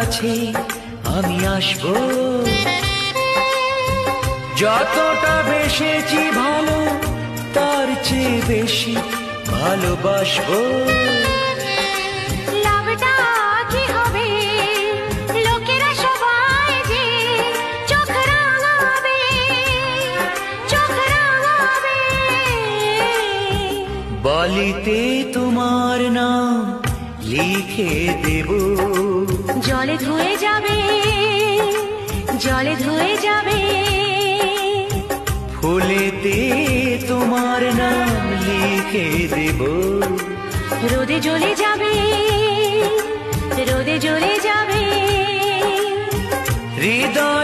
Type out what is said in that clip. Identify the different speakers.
Speaker 1: কাছে আমি আসবো, যতটা বেসেছি ভালো তার চেয়ে বেশি ভালোবাসবো।
Speaker 2: লাভটা কি হবে লোকেরা সবাই যে চোখ রাঙাবে, চোখ রাঙাবে।
Speaker 1: বালিতে তোমার নাম লিখে দেব,
Speaker 2: জলে ধুয়ে যাবে, জলে ধুয়ে যাবে।
Speaker 1: ফুলেতে তোমার নাম লিখে দেব,
Speaker 2: রোদে জ্বলে যাবে, রোদে জ্বলে যাবে।
Speaker 1: হৃদয়